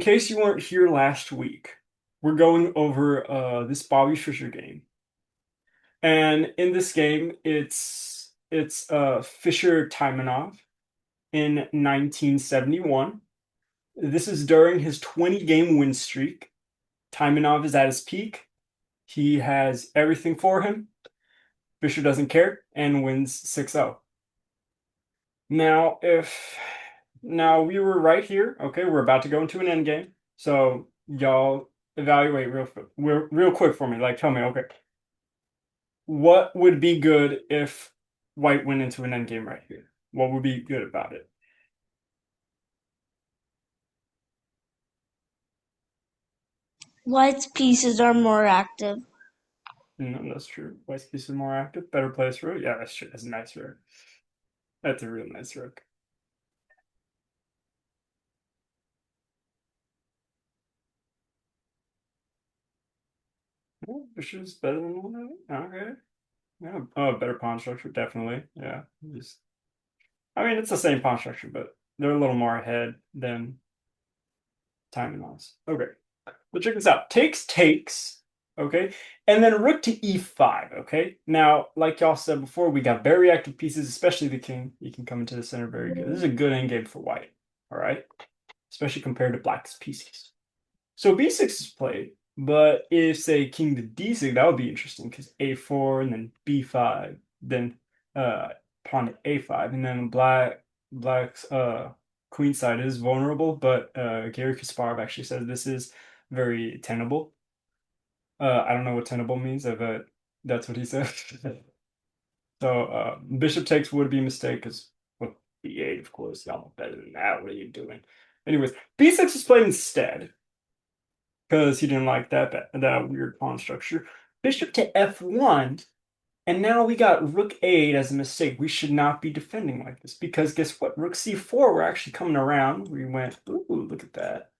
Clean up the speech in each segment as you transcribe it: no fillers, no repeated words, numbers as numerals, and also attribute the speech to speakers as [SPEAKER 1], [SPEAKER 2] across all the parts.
[SPEAKER 1] In case you weren't here last week, we're going over this Bobby Fischer game. And in this game, it's Fischer Taimanov in 1971. This is during his 20 game win streak. Taimanov is at his peak. He has everything for him. Fischer doesn't care and wins 6-0. Now, if now we were right here, okay, we're about to go into an end game. So y'all evaluate real quick for me. Like tell me, okay, what would be good if white went into an end game right here? What would be good about it?
[SPEAKER 2] White's pieces are more active.
[SPEAKER 1] No, that's true. White's piece is more active, better place for it. Yeah, that's true. That's a nice rook. That's a real nice rook. Oh, Bishop's better than one. Okay. Yeah. Oh, better pawn structure, definitely. Yeah. Just, I mean, it's the same pawn structure, but they're a little more ahead than time and loss. Okay. But check this out. Takes. Okay. And then rook to e5. Okay. Now, like y'all said before, we got very active pieces, especially the king. You can come into the center very good. This is a good endgame for white. All right. Especially compared to black's pieces. So b6 is played, but if say king to d6, that would be interesting because a4 and then b5, then uh pawn to a5, and then black's queen side is vulnerable, but Gary Kasparov actually says this is very tenable. I don't know what tenable means, but that's what he said. So bishop takes would be a mistake because well, b8, of course, y'all know better than that. What are you doing? Anyways, b6 is played instead because he didn't like that weird pawn structure. Bishop to f1, and now we got rook a8 as a mistake. We should not be defending like this because guess what? Rook c4, we're actually coming around. We went, ooh, look at that.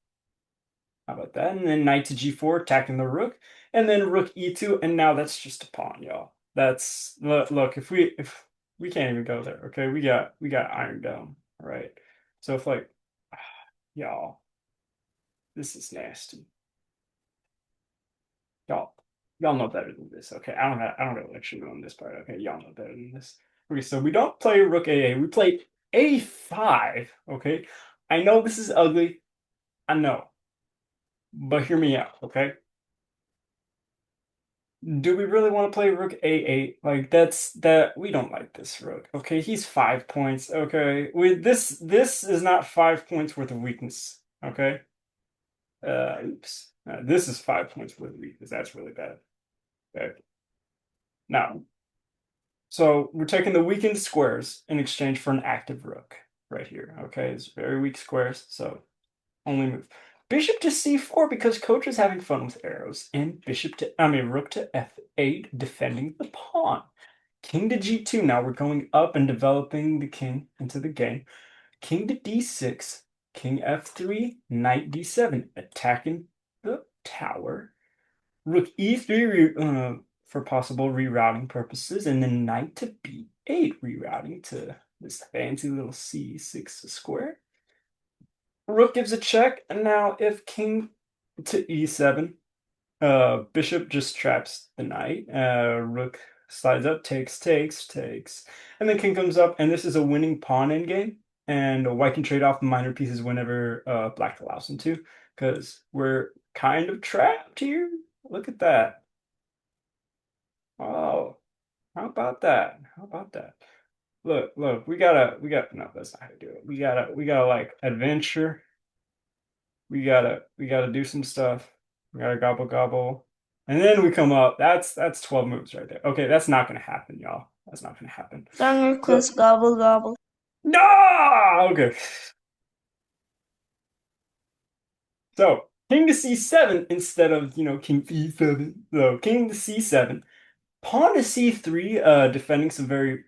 [SPEAKER 1] How about that? And then knight to g4, attacking the rook, and then rook e2, and now that's just a pawn, y'all. That's look, if we can't even go there, okay? We got Iron Dome, all right? So if like y'all, this is nasty. Y'all, y'all know better than this. Okay, I don't lecture you on this part. Okay, y'all know better than this. Okay, so we don't play rook a8. We play a5. Okay, I know this is ugly. I know, but hear me out. Okay, do we really want to play rook a8? Like that. We don't like this rook. Okay, he's 5 points. Okay, this is not 5 points worth of weakness. Okay, oops. This is 5 points worth of weakness. That's really bad. Okay. Now, so we're taking the weakened squares in exchange for an active rook right here. Okay, it's very weak squares, so only move. Bishop to c4 because coach is having fun with arrows, and rook to f8 defending the pawn. King to g2. Now we're going up and developing the king into the game. King to d6, king f3, knight d7, attacking the tower. Rook e3 for possible rerouting purposes, and then knight to b8 rerouting to this fancy little c6 square. Rook gives a check, and now if king to e7, bishop just traps the knight. Rook slides up, takes, and then king comes up, and this is a winning pawn endgame. And white can trade off the minor pieces whenever black allows him to, because we're kind of trapped here. Look at that. Oh, how about that? How about that? Look, no, that's not how to do it. We gotta like adventure. We gotta do some stuff. We gotta gobble gobble. And then we come up. That's 12 moves right there. Okay, that's not gonna happen, y'all. That's not gonna happen.
[SPEAKER 2] Thunder
[SPEAKER 1] So
[SPEAKER 2] Cliff's gobble gobble.
[SPEAKER 1] no, okay. So king to c7 instead of king to e7. So king to c7. Pawn to c3, defending some very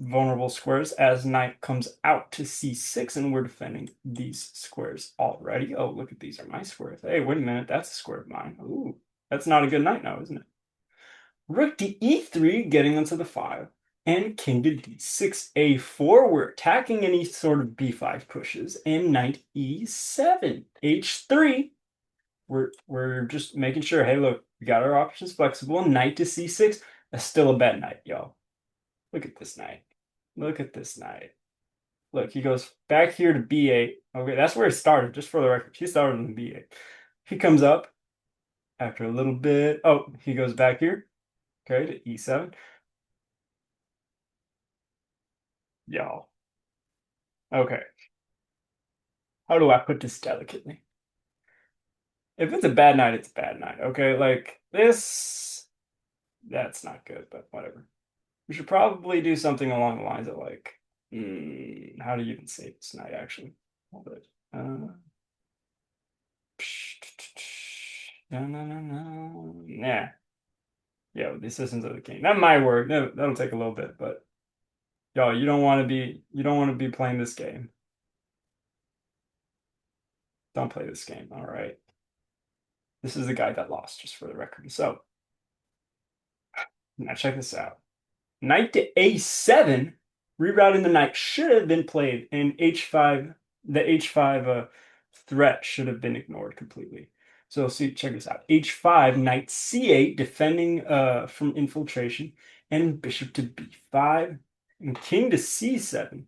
[SPEAKER 1] vulnerable squares as knight comes out to c6, and we're defending these squares already. Oh, look at these are my squares. Hey, wait a minute, that's a square of mine. Ooh, that's not a good knight now, isn't it? Rook to e3, getting onto the 5. and king to d6 a4. We're attacking any sort of b5 pushes, and knight e7 h3. We're just making sure, hey, look, we got our options flexible. Knight to c6. That's still a bad knight, yo. Look at this knight. Look at this knight. Look, he goes back here to b8. Okay, that's where he started, just for the record. He started on b8. He comes up after a little bit. Oh, he goes back here. Okay, to e7. Yo. Okay. How do I put this delicately? If it's a bad night, it's a bad night. Okay, like this, that's not good, but whatever. We should probably do something along the lines of like, how do you even say this night actually? Hold it. No, no, no, no. Nah. Yeah, the assistance of the king. That might work. That'll take a little bit, but yo, you don't want to be playing this game. Don't play this game, all right? This is the guy that lost, just for the record. So now check this out. Knight to a7, rerouting the knight should have been played, and h5, the h5 threat should have been ignored completely. So see, check this out. h5, knight c8, defending from infiltration, and bishop to b5, and king to c7,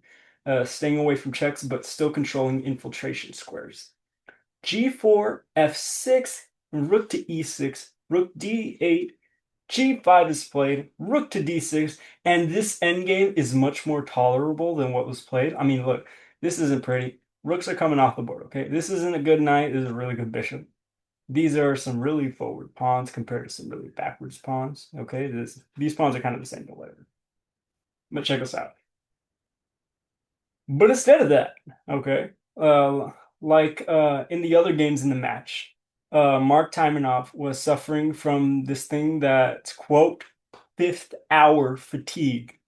[SPEAKER 1] staying away from checks but still controlling infiltration squares. g4, f6, rook to e6, rook d8, g5 is played, rook to d6, and this endgame is much more tolerable than what was played. I mean, look, this isn't pretty. Rooks are coming off the board, okay? This isn't a good knight. This is a really good bishop. These are some really forward pawns compared to some really backwards pawns, okay? These pawns are kind of the same, but whatever. But check us out. But instead of that, okay, in the other games in the match, Mark Taimanov was suffering from this thing that's quote fifth hour fatigue.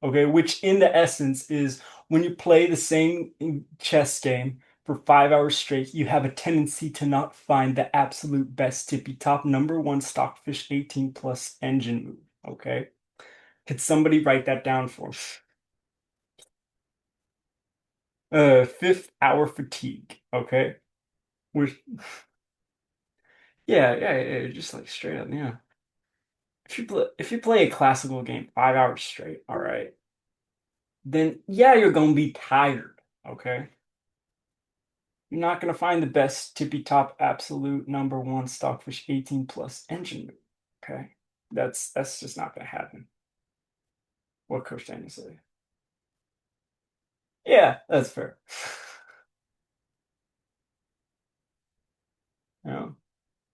[SPEAKER 1] Okay, which in the essence is when you play the same chess game for 5 hours straight, you have a tendency to not find the absolute best tippy top number one stockfish 18 plus engine move. Okay, could somebody write that down for me? Fifth hour fatigue. Okay. Which, yeah, just like straight up, yeah. If you play a classical game 5 hours straight, all right, then yeah, you're gonna be tired. Okay. You're not gonna find the best tippy top absolute number one stockfish 18 plus engine move. Okay. That's just not gonna happen. What Coach Daniel say? Yeah, that's fair. Yeah.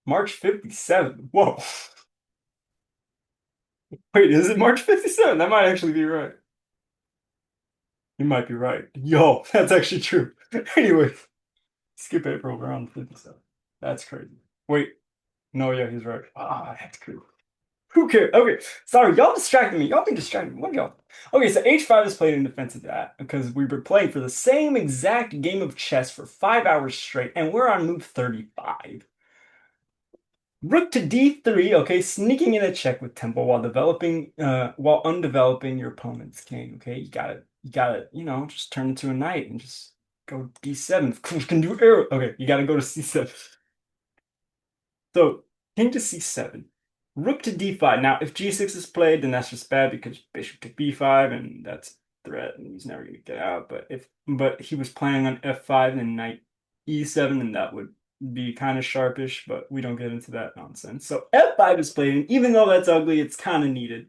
[SPEAKER 1] March 57. Whoa. Wait, is it March 57? That might actually be right. You might be right. Yo, that's actually true. Anyway, skip April, we're on 57. That's crazy. Wait, no, yeah, he's right. Ah, that's crazy. Who cares? Okay, sorry, y'all distracted me. Y'all been distracted me. What y'all? Okay, so H5 is played in defense of that because we were playing for the same exact game of chess for 5 hours straight, and we're on move 35. Rook to d3, okay, sneaking in a check with tempo while undeveloping your opponent's king. Okay, you gotta, just turn into a knight and just go d7. Can do arrow. Okay, you gotta go to c7. So king to c7, rook to d5. Now, if g6 is played, then that's just bad because bishop to b5, and that's a threat, and he's never gonna get out. But he was planning on f5 and knight e7, and that would be kind of sharpish, but we don't get into that nonsense. So f5 is played, and even though that's ugly, it's kind of needed.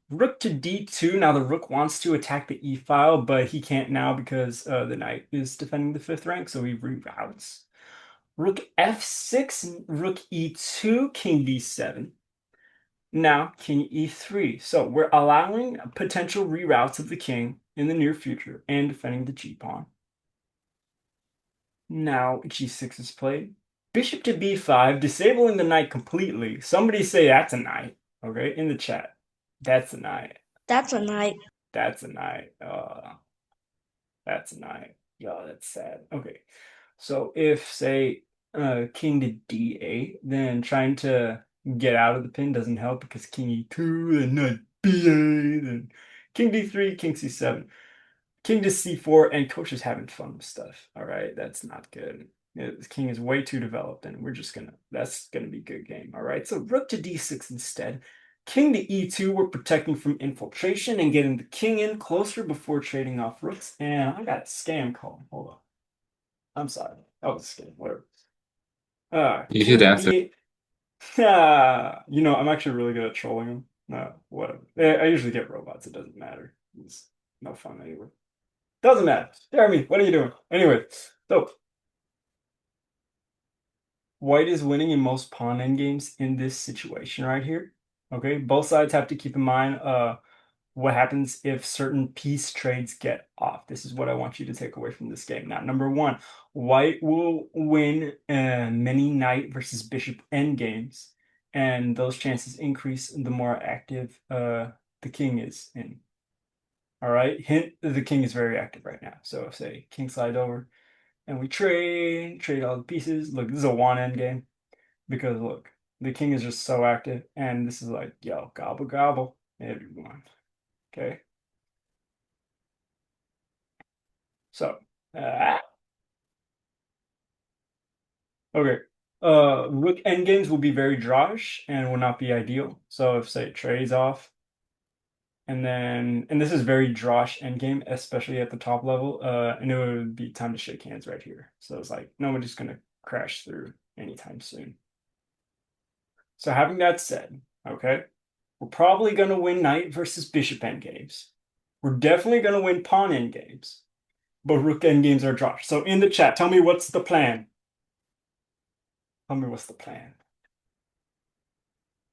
[SPEAKER 1] Rook to d2. Now the rook wants to attack the e file, but he can't now because the knight is defending the fifth rank, so he reroutes. Rook f6, rook e2, king d7. Now king e3. So we're allowing potential reroutes of the king in the near future and defending the g-pawn. Now g6 is played. Bishop to b5, disabling the knight completely. Somebody say that's a knight, okay, in the chat. That's a knight.
[SPEAKER 2] That's a knight.
[SPEAKER 1] That's a knight. That's a knight. Yeah, that's sad. Okay. So if, say, king to d8, then trying to get out of the pin doesn't help because king e2, then knight BA, then king d3, king c7, king to c4, and coach is having fun with stuff. All right, that's not good. The king is way too developed, and that's gonna be a good game. All right, so rook to d6 instead. King to e2, we're protecting from infiltration and getting the king in closer before trading off rooks. And I got a scam call. Hold on. I'm sorry. That was a scam. Whatever.
[SPEAKER 3] You
[SPEAKER 1] King
[SPEAKER 3] should
[SPEAKER 1] to
[SPEAKER 3] answer.
[SPEAKER 1] d8. I'm actually really good at trolling them. No, whatever. I usually get robots. It doesn't matter. It's no fun anyway. Doesn't matter. Jeremy, what are you doing? Anyway, so white is winning in most pawn endgames in this situation right here. Okay, both sides have to keep in mind what happens if certain piece trades get off. This is what I want you to take away from this game. Now, number one, white will win many knight versus bishop endgames, and those chances increase the more active the king is in. All right, hint, the king is very active right now. So if say king slides over and we trade all the pieces. Look, this is a one end game because look, the king is just so active, and this is like, yo, gobble gobble, everyone. Okay, so uh, okay, rook endgames will be very drawish and will not be ideal. So if say it trades off, and this is very drawish endgame, especially at the top level, and it would be time to shake hands right here. So it's like nobody's gonna crash through anytime soon. So having that said, okay, we're probably going to win knight versus bishop endgames. We're definitely going to win pawn endgames, but rook endgames are dropped. So in the chat, tell me what's the plan. Tell me what's the plan.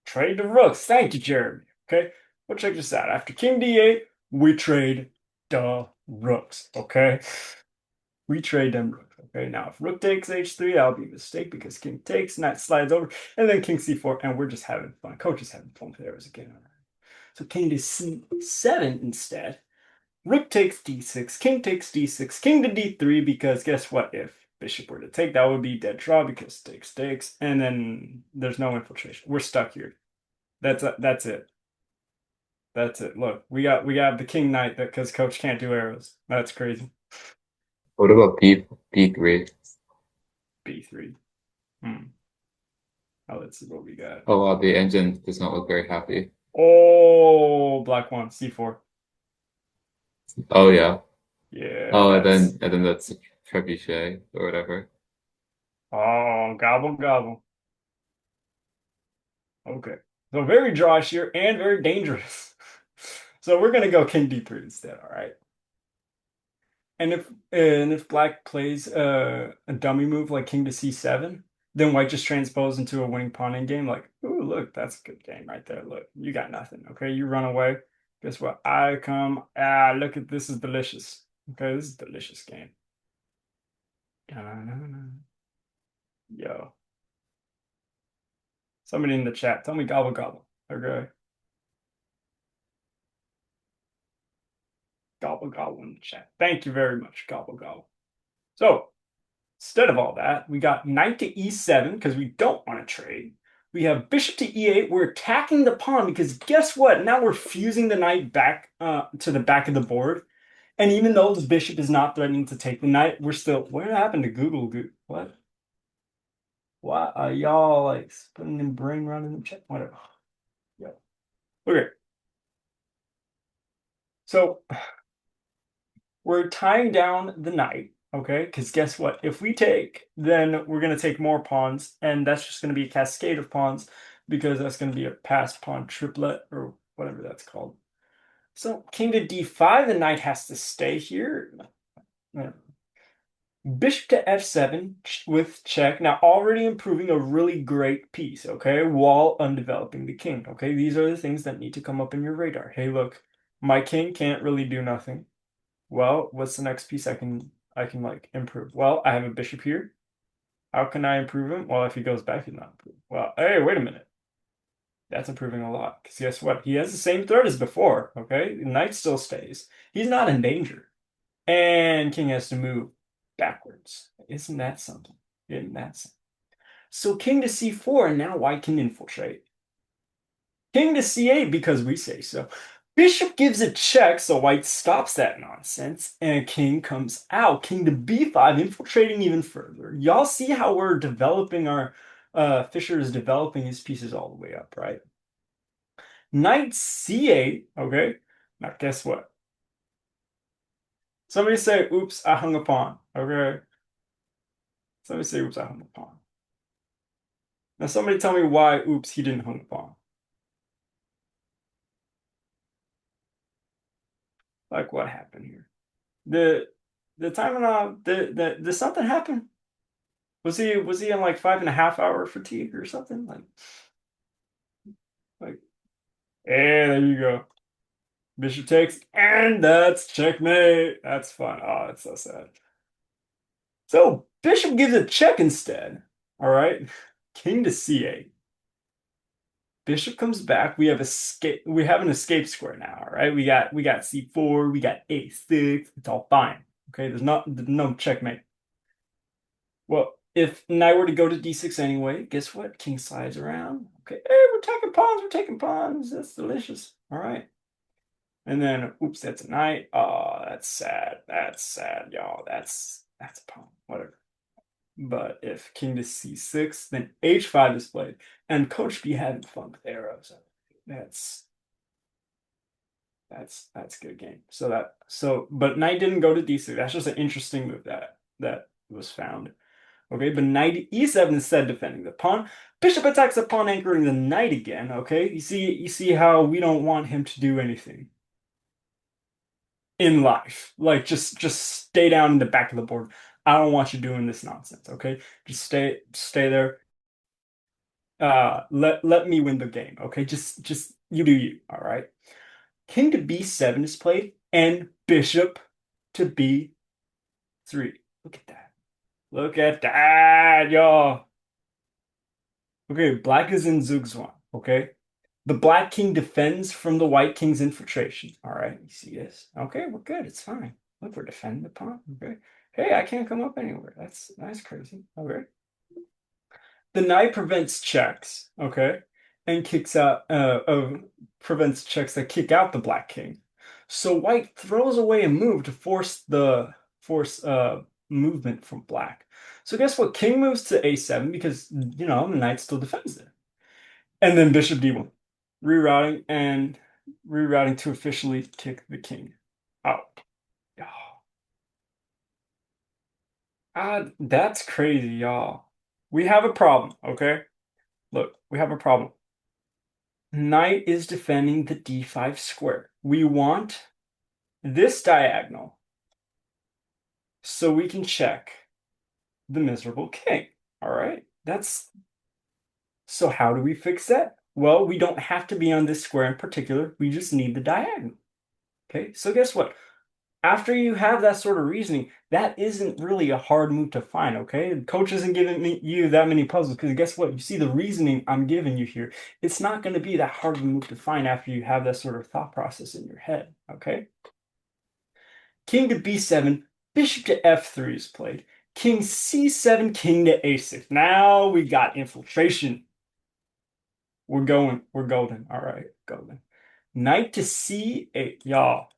[SPEAKER 1] Trade the rooks. Thank you, Jeremy. Okay, well, check this out. After king d8, we trade the rooks. Okay, we trade them rooks. Okay, now if rook takes h3, that'll be a mistake because king takes, knight slides over, and then king c4, and we're just having fun. Coach is having fun with arrows again. So king to c7 instead. Rook takes d6, king takes d6, king to d3, because guess what? If bishop were to take, that would be dead draw because takes, and then there's no infiltration. We're stuck here. That's it. That's it. Look, we got the king knight because coach can't do arrows. That's crazy.
[SPEAKER 3] What about B3?
[SPEAKER 1] B3. Hmm. Oh, let's see what we got.
[SPEAKER 3] Oh wow, the engine does not look very happy.
[SPEAKER 1] Oh, black one, c4.
[SPEAKER 3] Oh yeah.
[SPEAKER 1] Yeah,
[SPEAKER 3] Oh,
[SPEAKER 1] that's
[SPEAKER 3] and then that's trebuchet or whatever.
[SPEAKER 1] oh gobble gobble. Okay. So very drawish here and very dangerous. So we're gonna go king d3 instead, all right? And if black plays a dummy move like king to c7, then white just transpose into a winning pawn in game. Like, ooh, look, that's a good game right there. Look, you got nothing. Okay, you run away. Guess what? I come. Look at this is delicious. Okay, this is a delicious game. Yo, somebody in the chat, tell me gobble gobble. Okay, gobble gobble in the chat. Thank you very much, gobble gobble. So instead of all that, we got knight to e7 because we don't want to trade. We have bishop to e8. We're attacking the pawn because guess what? Now we're fusing the knight back to the back of the board. And even though the bishop is not threatening to take the knight, we're still. What happened to Google? What? Why are y'all like putting in brain run in the chat? Whatever. Yeah. Okay. So we're tying down the knight, okay? Because guess what? If we take, then we're going to take more pawns, and that's just going to be a cascade of pawns because that's going to be a passed pawn triplet or whatever that's called. So king to d5, the knight has to stay here. Bishop to f7 with check. Now already improving a really great piece, okay? While undeveloping the king, okay? These are the things that need to come up in your radar. Hey, look, my king can't really do nothing. Well, what's the next piece I can like improve? Well, I have a bishop here. How can I improve him? Well, if he goes back, he's not improved. Well, hey, wait a minute. That's improving a lot. Because guess what? He has the same threat as before. Okay, the knight still stays. He's not in danger. And king has to move backwards. Isn't that something? Isn't that something? So king to c4, and now white can infiltrate. King to c8 because we say so. Bishop gives a check, so white stops that nonsense, and king comes out. King to b5, infiltrating even further. Y'all see how we're developing our Fischer is developing his pieces all the way up, right? Knight c8, okay? Now guess what? Somebody say, oops, I hung a pawn, okay? Somebody say, oops, I hung a pawn. Now somebody tell me why, oops, he didn't hung a pawn. Like what happened here? The timing on did something happen? Was he in like 5.5 hour fatigue or something? Like hey, there you go. Bishop takes, and that's checkmate. That's fun. Oh, it's so sad. So bishop gives a check instead. All right. King to c8. Bishop comes back. We have escape. We have an escape square now. All right. We got c4. We got a6. It's all fine. Okay. There's no checkmate. Well, if knight were to go to d6 anyway, guess what? King slides around. Okay, hey, we're taking pawns. We're taking pawns. That's delicious. All right. And then, oops, that's a knight. Oh, that's sad. That's sad, y'all. That's a pawn. Whatever. But if king to c6, then h5 is played, and Coach be having fun with arrows. That's that's good game. But knight didn't go to d6. That's just an interesting move that was found. Okay, but knight e7 instead defending the pawn. Bishop attacks the pawn, anchoring the knight again. Okay, you see how we don't want him to do anything in life. Like just stay down in the back of the board. I don't want you doing this nonsense. Okay, just stay there. Let me win the game. Okay, just you do you. All right. King to b7 is played, and bishop to b3. Look at that. Look at that, y'all. Okay, black is in Zugzwang, okay? The black king defends from the white king's infiltration. All right, you see this? Okay, we're good. It's fine. Look, we're defending the pawn. Okay. Hey, I can't come up anywhere. That's crazy. Okay. The knight prevents checks, okay, and kicks out prevents checks that kick out the black king. So white throws away a move to force movement from black. So guess what? King moves to a7 because the knight still defends it. And then bishop d1, rerouting and rerouting to officially kick the king out. Oh, that's crazy, y'all. We have a problem, okay? Look, we have a problem. Knight is defending the d5 square. We want this diagonal so we can check the miserable king. All right? So how do we fix that? Well, we don't have to be on this square in particular. We just need the diagonal. Okay, so guess what? After you have that sort of reasoning, that isn't really a hard move to find, okay? The coach isn't giving you that many puzzles because guess what? You see the reasoning I'm giving you here. It's not going to be that hard of a move to find after you have that sort of thought process in your head, okay? King to b7, bishop to f3 is played. King c7, king to a6. Now we got infiltration. We're going. We're golden. All right, golden. Knight to c8, y'all.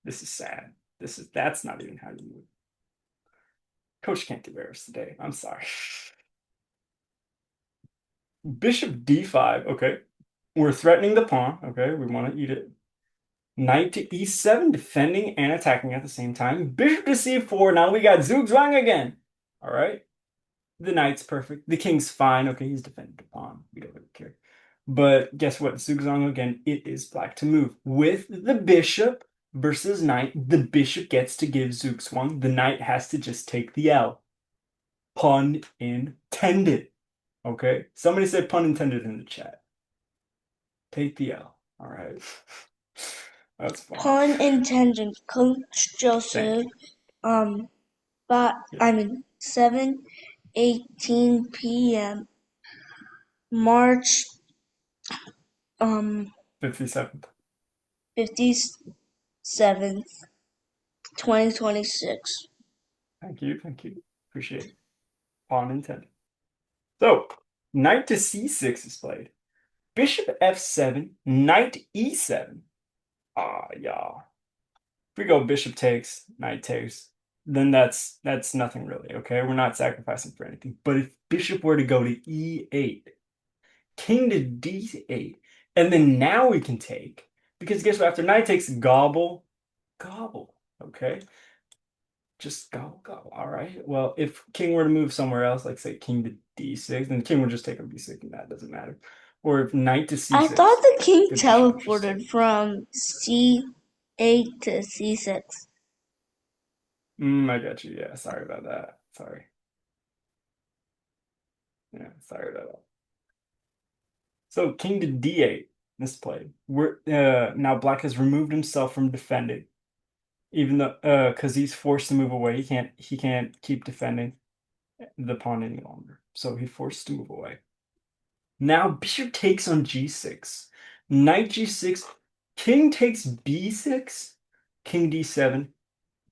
[SPEAKER 1] This is sad. That's not even how you move. Coach can't do errors today. I'm sorry. Bishop d5. Okay. We're threatening the pawn. Okay. We want to eat it. Knight to e7, defending and attacking at the same time. Bishop to c4. Now we got Zugzwang again. All right. The knight's perfect. The king's fine. Okay. He's defending the pawn. We don't really care. But guess what? Zugzwang again. It is black to move. With the bishop versus knight, the bishop gets to give Zugzwang. The knight has to just take the L. Pun intended. Okay? Somebody said pun intended in the chat. Take the L. All right. That's fine.
[SPEAKER 2] Pun intended, Coach
[SPEAKER 1] Thank
[SPEAKER 2] Joseph.
[SPEAKER 1] you.
[SPEAKER 2] But
[SPEAKER 1] Yeah.
[SPEAKER 2] I mean 7:18 p.m. March
[SPEAKER 1] 57th.
[SPEAKER 2] 57th, 2026.
[SPEAKER 1] Thank you. Thank you. Appreciate it. Pun intended. So, Knight to c6 is played. Bishop f7, knight e7. Ah, yeah. If we go bishop takes, knight takes, then that's nothing really, okay? We're not sacrificing for anything. But if bishop were to go to e8, king to d8, and then now we can take, because guess what? After knight takes, gobble, gobble, okay? Just gobble, gobble. All right. Well, if king were to move somewhere else, like say king to d6, then the king would just take on b6, and that doesn't matter. Or if knight to
[SPEAKER 2] I thought
[SPEAKER 1] c6,
[SPEAKER 2] the king
[SPEAKER 1] the bishop would just take.
[SPEAKER 2] teleported from c8 to c6.
[SPEAKER 1] I got you. Yeah, sorry about that. Sorry. Yeah, sorry about that. So king to d8, misplay. We're now black has removed himself from defending, even though because he's forced to move away. He can't keep defending the pawn any longer. So he's forced to move away. Now bishop takes on g6. Knight g6, king takes b6, king d7,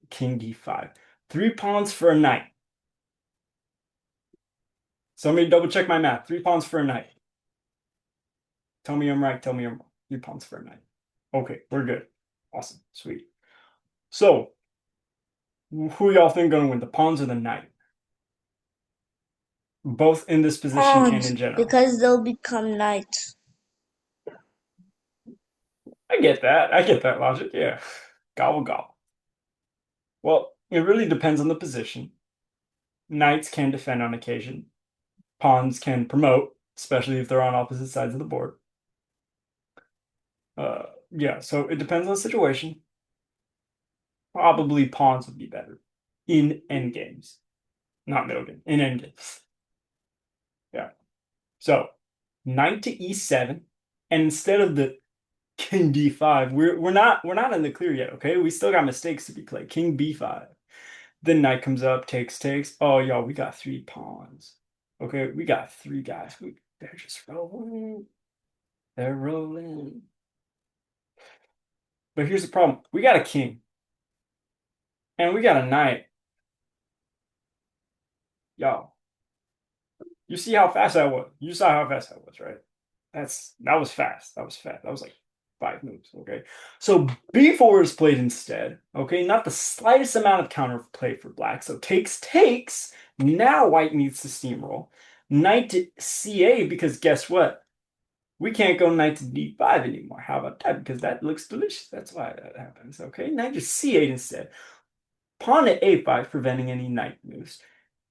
[SPEAKER 1] king d5. 3 pawns for a knight. So let me double check my math. 3 pawns for a knight. Tell me I'm right. Tell me I'm wrong. 3 pawns for a knight. Okay, we're good. Awesome. Sweet. So, who y'all think gonna win, the pawns or the knight? Both in this position and
[SPEAKER 2] Pawns,
[SPEAKER 1] in general.
[SPEAKER 2] because they'll become knights.
[SPEAKER 1] I get that. I get that logic. Yeah. Gobble gobble. Well, it really depends on the position. Knights can defend on occasion. Pawns can promote, especially if they're on opposite sides of the board. Yeah, so it depends on the situation. Probably pawns would be better in endgames, not middle game, in endgames. Yeah. So knight to e7, and instead of the king d5, we're not in the clear yet. Okay, we still got mistakes to be played. King b5. Then knight comes up, takes. Oh, y'all, we got 3 pawns. Okay, we got 3 guys. They're just rolling. They're rolling. But here's the problem: we got a king, and we got a knight. Y'all, you see how fast that was? You saw how fast that was, right? That was fast. That was fast. That was like 5 moves. Okay. So b4 is played instead. Okay, not the slightest amount of counterplay for black. So takes. Now white needs to steamroll. Knight to c8, because guess what? We can't go knight to d5 anymore. How about that? Because that looks delicious. That's why that happens. Okay, knight to c8 instead. Pawn to a5, preventing any knight moves.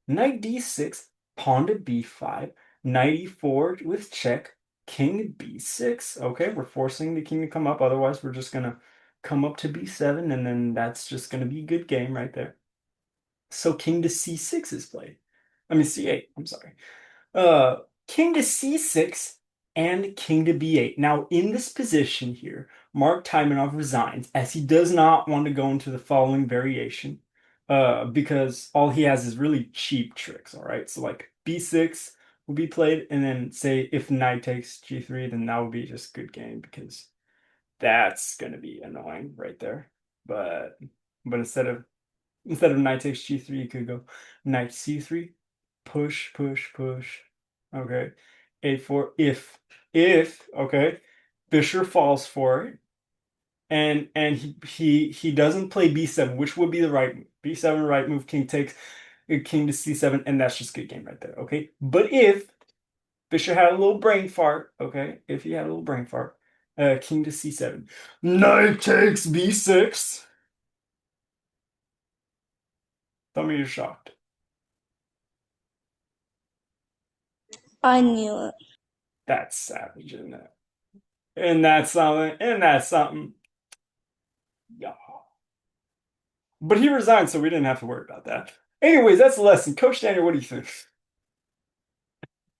[SPEAKER 1] Knight d6, pawn to b5, knight e4 with check, king b6. Okay, we're forcing the king to come up. Otherwise, we're just gonna come up to b7, and then that's just gonna be a good game right there. So king to c6 is played. I mean c8. I'm sorry. Uh, king to c6 and king to b8. Now, in this position here, Mark Taimanov resigns as he does not want to go into the following variation, because all he has is really cheap tricks, all right? So like b6 will be played, and then say if knight takes g3, then that would be just good game because that's gonna be annoying right there. But instead of knight takes g3, you could go knight c3, push, push, push. Okay. A4, if okay, Fischer falls for it, and he doesn't play b7, which would be the right move. B7 right move, king takes, king to c7, and that's just good game right there. Okay. But if Fischer had a little brain fart, okay, if he had a little brain fart, king to c7, knight takes b6. Tell me you're shocked.
[SPEAKER 2] I knew it.
[SPEAKER 1] That's savage, isn't it? And that's something. And that's something. Yeah. But he resigned, so we didn't have to worry about that. Anyways, that's the lesson. Coach Daniel, what do you think?